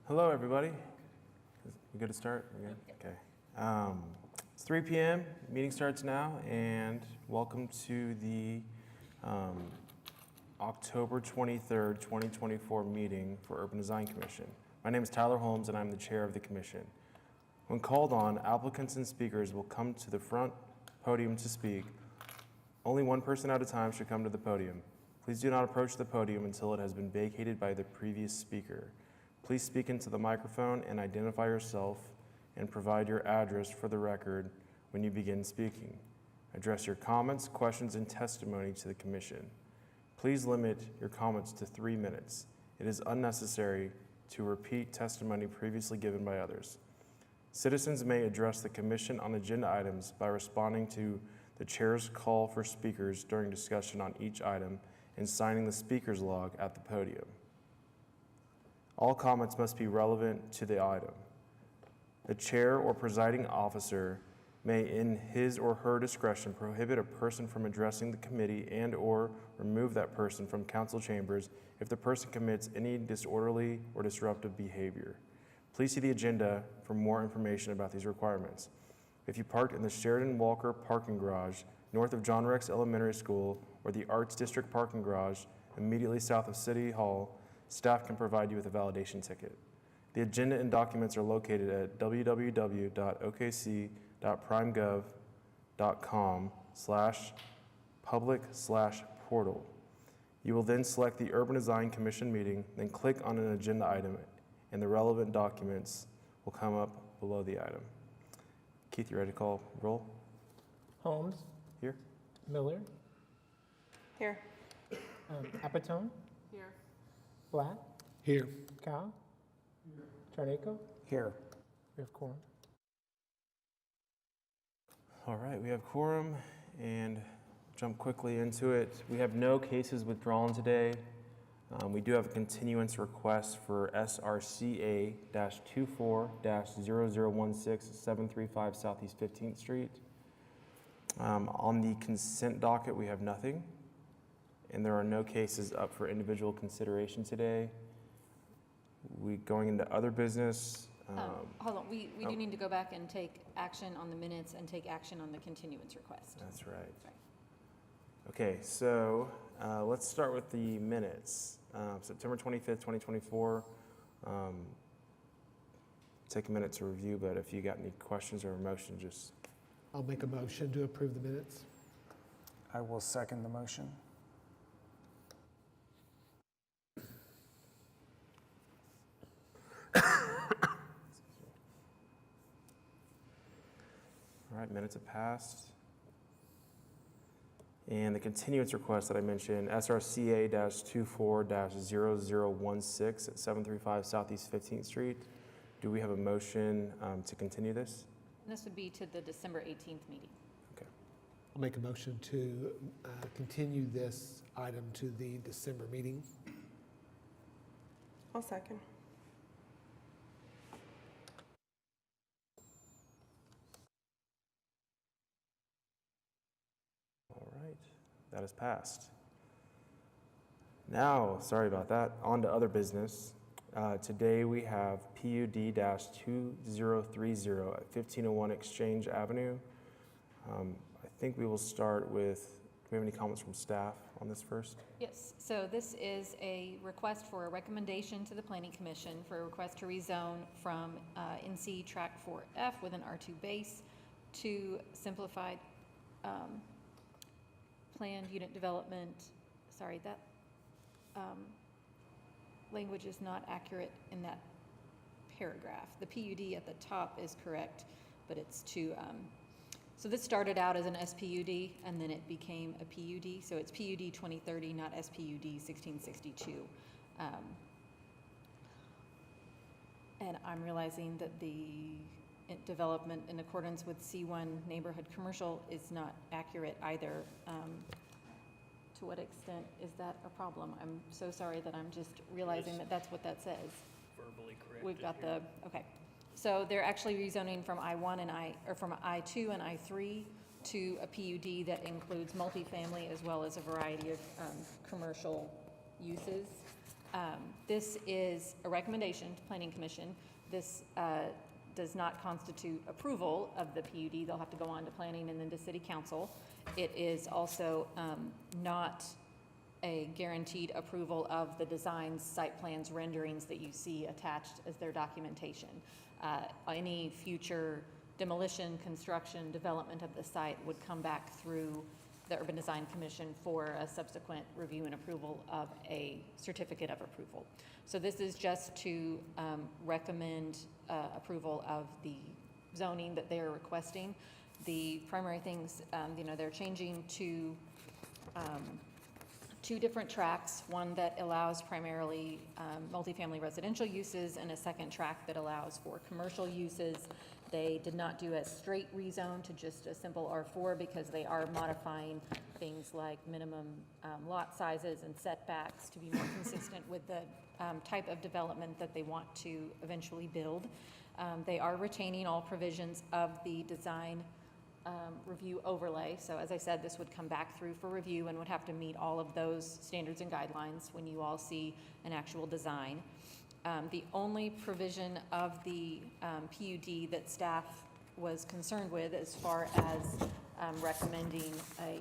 Hello, everybody. We good to start? We good? Okay. It's 3 p.m. Meeting starts now, and welcome to the October 23rd, 2024 meeting for Urban Design Commission. My name is Tyler Holmes, and I'm the chair of the commission. When called on, applicants and speakers will come to the front podium to speak. Only one person at a time should come to the podium. Please do not approach the podium until it has been vacated by the previous speaker. Please speak into the microphone and identify yourself and provide your address for the record when you begin speaking. Address your comments, questions, and testimony to the commission. Please limit your comments to 3 minutes. It is unnecessary to repeat testimony previously given by others. Citizens may address the commission on agenda items by responding to the chair's call for speakers during discussion on each item and signing the speaker's log at the podium. All comments must be relevant to the item. The chair or presiding officer may, in his or her discretion, prohibit a person from addressing the committee and/or remove that person from council chambers if the person commits any disorderly or disruptive behavior. Please see the agenda for more information about these requirements. If you parked in the Sheridan Walker parking garage north of John Rex Elementary School or the Arts District parking garage immediately south of City Hall, staff can provide you with a validation ticket. The agenda and documents are located at www.okc.primegov.com/public/portal. You will then select the Urban Design Commission meeting, then click on an agenda item, and the relevant documents will come up below the item. Keith, you ready to call roll? Holmes. Here. Miller. Here. Apatone. Here. Black. Here. Cow. Charneco. Here. We have quorum. All right, we have quorum, and jump quickly into it. We have no cases withdrawn today. We do have a continuance request for SRCA-24-0016-735 Southeast 15th Street. On the consent docket, we have nothing, and there are no cases up for individual consideration today. We going into other business. Hold on, we do need to go back and take action on the minutes and take action on the continuance request. That's right. Okay, so let's start with the minutes. September 25th, 2024. Take a minute to review, but if you got any questions or motion, just... I'll make a motion to approve the minutes. I will second the motion. All right, minutes have passed. And the continuance request that I mentioned, SRCA-24-0016 at 735 Southeast 15th Street. Do we have a motion to continue this? This would be to the December 18th meeting. Okay. I'll make a motion to continue this item to the December meeting. I'll second. All right, that is passed. Now, sorry about that, on to other business. Today we have PUD-2030 at 1501 Exchange Avenue. I think we will start with, do we have any comments from staff on this first? Yes, so this is a request for a recommendation to the Planning Commission for a request to rezone from NC Track 4F with an R2 base to simplified planned unit development. Sorry, that language is not accurate in that paragraph. The PUD at the top is correct, but it's to, so this started out as an SPUD and then it became a PUD. So it's PUD 2030, not SPUD 1662. And I'm realizing that the development in accordance with C1 neighborhood commercial is not accurate either. To what extent is that a problem? I'm so sorry that I'm just realizing that that's what that says. Verbally correct. We've got the, okay. So they're actually rezoning from I1 and from I2 and I3 to a PUD that includes multifamily as well as a variety of commercial uses. This is a recommendation to Planning Commission. This does not constitute approval of the PUD. They'll have to go on to Planning and then to City Council. It is also not a guaranteed approval of the designs, site plans, renderings that you see attached as their documentation. Any future demolition, construction, development of the site would come back through the Urban Design Commission for a subsequent review and approval of a certificate of approval. So this is just to recommend approval of the zoning that they are requesting. The primary things, they're changing to two different tracks, one that allows primarily multifamily residential uses and a second track that allows for commercial uses. They did not do a straight rezone to just a simple R4 because they are modifying things like minimum lot sizes and setbacks to be more consistent with the type of development that they want to eventually build. They are retaining all provisions of the design review overlay. So as I said, this would come back through for review and would have to meet all of those standards and guidelines when you all see an actual design. The only provision of the PUD that staff was concerned with as far as recommending a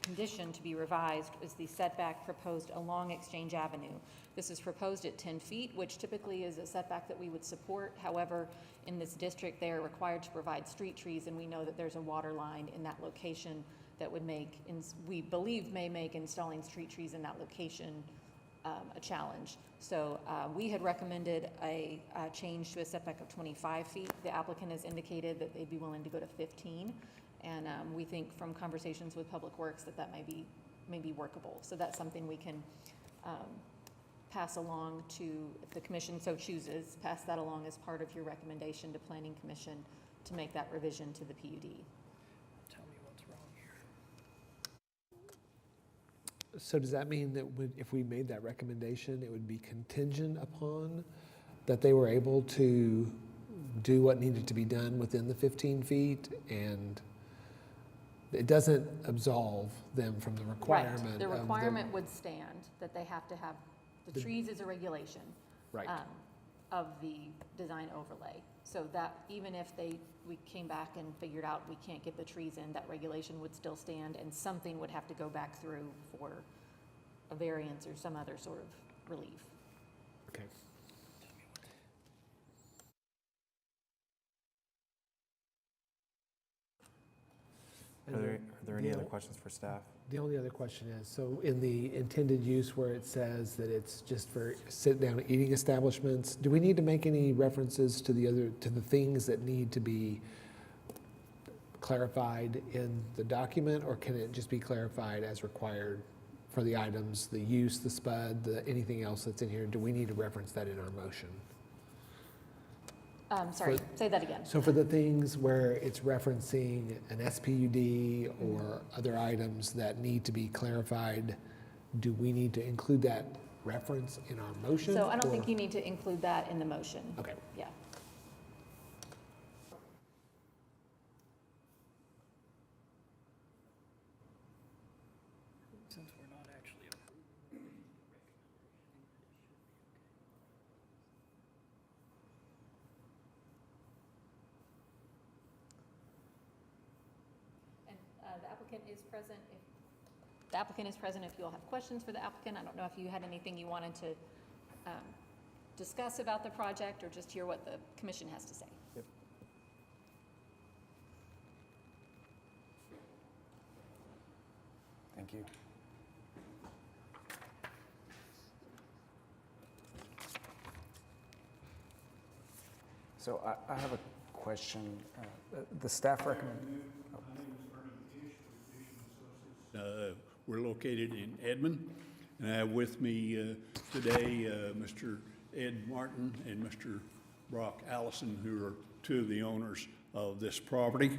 condition to be revised is the setback proposed along Exchange Avenue. This is proposed at 10 feet, which typically is a setback that we would support. However, in this district, they are required to provide street trees, and we know that there's a water line in that location that would make, we believe may make installing street trees in that location a challenge. So we had recommended a change to a setback of 25 feet. The applicant has indicated that they'd be willing to go to 15. And we think from conversations with Public Works that may be workable. So that's something we can pass along to, if the commission so chooses, pass that along as part of your recommendation to Planning Commission to make that revision to the PUD. Tell me what's wrong here. So does that mean that if we made that recommendation, it would be contingent upon that they were able to do what needed to be done within the 15 feet, and it doesn't absolve them from the requirement? Right. The requirement would stand that they have to have, the trees is a regulation Right. of the design overlay. So that even if we came back and figured out we can't get the trees in, that regulation would still stand, and something would have to go back through for a variance or some other sort of relief. Okay. Are there any other questions for staff? The only other question is, so in the intended use where it says that it's just for sit-down eating establishments, do we need to make any references to the things that need to be clarified in the document, or can it just be clarified as required for the items, the use, the SPUD, anything else that's in here? Do we need to reference that in our motion? Sorry, say that again. So for the things where it's referencing an SPUD or other items that need to be clarified, do we need to include that reference in our motion? So I don't or- think you need to include that in the motion. Okay. Yeah. Since we're not actually approving. And the applicant is present. If the applicant is present, if you all have questions for the applicant, I don't know if you had anything you wanted to discuss about the project or just hear what the commission has to say. Yep. Thank you. So I have a question. The staff recommend. We're located in Edmond, and I have with me today Mr. Ed Martin and Mr. Brock Allison, who are two of the owners of this property.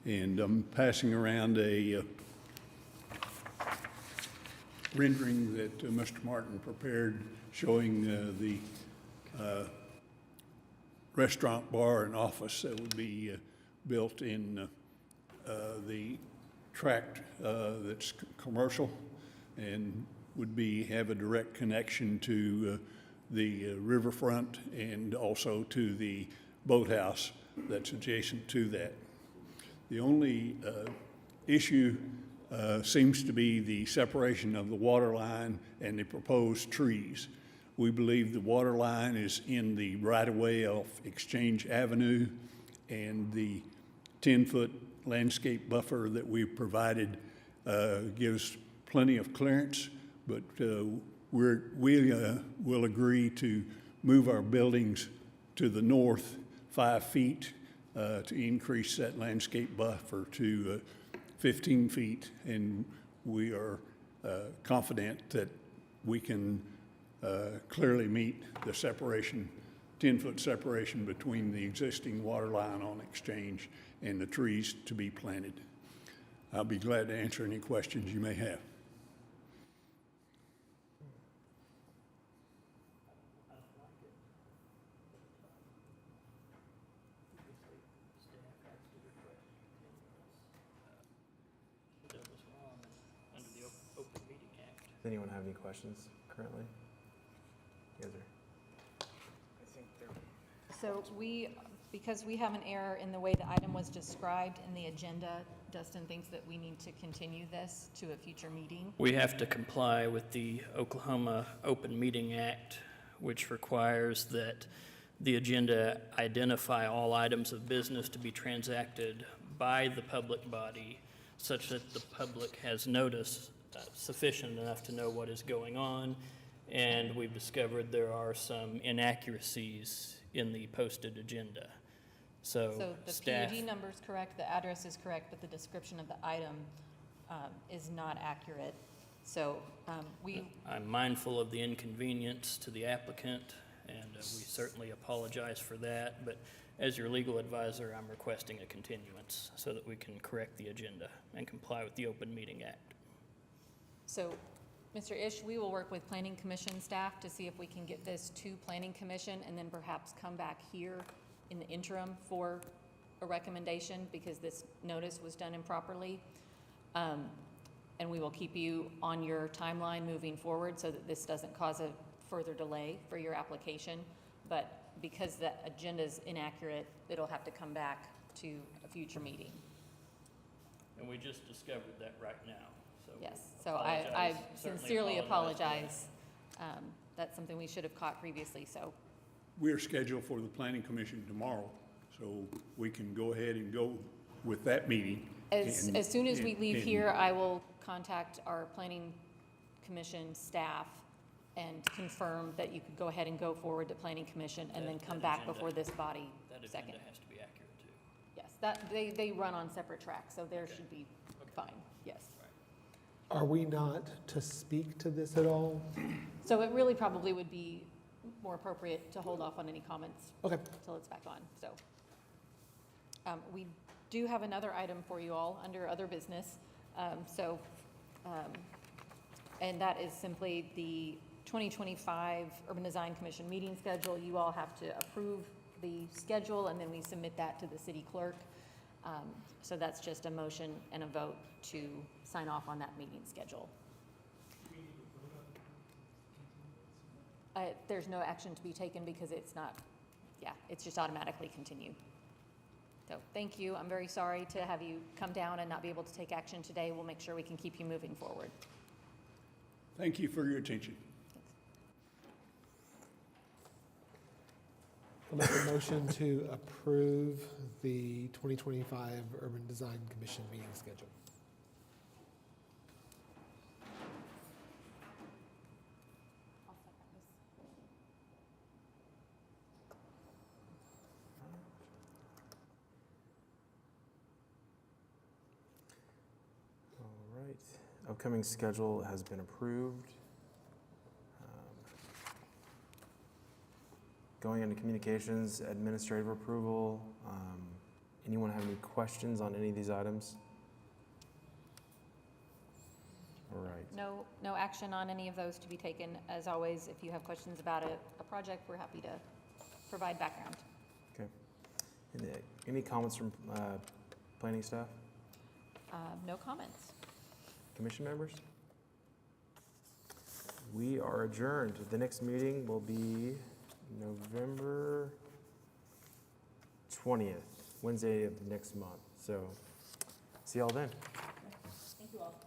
And I'm passing around a rendering that Mr. Martin prepared showing the restaurant, bar, and office that would be built in the tract that's commercial, and would be, have a direct connection to the riverfront and also to the boathouse that's adjacent to that. The only issue seems to be the separation of the water line and the proposed trees. We believe the water line is in the right-of-way of Exchange Avenue, and the 10-foot landscape buffer that we've provided gives plenty of clearance, but we will agree to move our buildings to the north 5 feet to increase that landscape buffer to 15 feet, and we are confident that we can clearly meet the separation, 10-foot separation between the existing water line on Exchange and the trees to be planted. I'll be glad to answer any questions you may have. That was wrong under the Open Meeting Act. Does anyone have any questions currently? Yes, sir. So because we have an error in the way the item was described in the agenda, Dustin thinks that we need to continue this to a future meeting. We have to comply with the Oklahoma Open Meeting Act, which requires that the agenda identify all items of business to be transacted by the public body such that the public has notice sufficient enough to know what is going on. And we've discovered there are some inaccuracies in the posted agenda. So the staff, PUD number is correct, the address is correct, but the description of the item is not accurate. So I'm mindful of the inconvenience to the applicant, and we certainly apologize for that. But as your legal advisor, I'm requesting a continuance so that we can correct the agenda and comply with the Open Meeting Act. So, Mr. Ish, we will work with Planning Commission staff to see if we can get this to Planning Commission and then perhaps come back here in the interim for a recommendation because this notice was done improperly. And we will keep you on your timeline moving forward so that this doesn't cause a further delay for your application. But because the agenda is inaccurate, it'll have to come back to a future meeting. And we just discovered that right now. So Yes, so I apologize. Certainly sincerely apologize apologize. That's something we should have caught previously, so. We're scheduled for the Planning Commission tomorrow, so we can go ahead and go with that meeting. As And- soon as we and- leave and- here, I will contact our Planning Commission staff and confirm that you could go ahead and go forward to Planning Commission and then That- come that back agenda- before this body That second. agenda has to be accurate too. Yes, that, they run on separate tracks, so there Okay. should be Okay. fine, yes. Are we not to speak to this at all? So it really probably would be more appropriate to hold off on any comments Okay. until it's back on, so. We do have another item for you all under other business. And that is simply the 2025 Urban Design Commission meeting schedule. You all have to approve the schedule, and then we submit that to the city clerk. So that's just a motion and a vote to sign off on that meeting schedule. There's no action to be taken because it's not, it's just automatically continued. So thank you. I'm very sorry to have you come down and not be able to take action today. We'll make sure we can keep you moving forward. Thank you for your attention. I'll make a motion to approve the 2025 Urban Design Commission meeting schedule. All right, upcoming schedule has been approved. Going into communications, administrative approval. Anyone have any questions on any of these items? All right. No action on any of those to be taken. As always, if you have questions about a project, we're happy to provide background. Okay. And, any comments from planning staff, No comments. commission members? We are adjourned. The next meeting will be November 20th, Wednesday of the next month. So, see y'all then. Thank you all.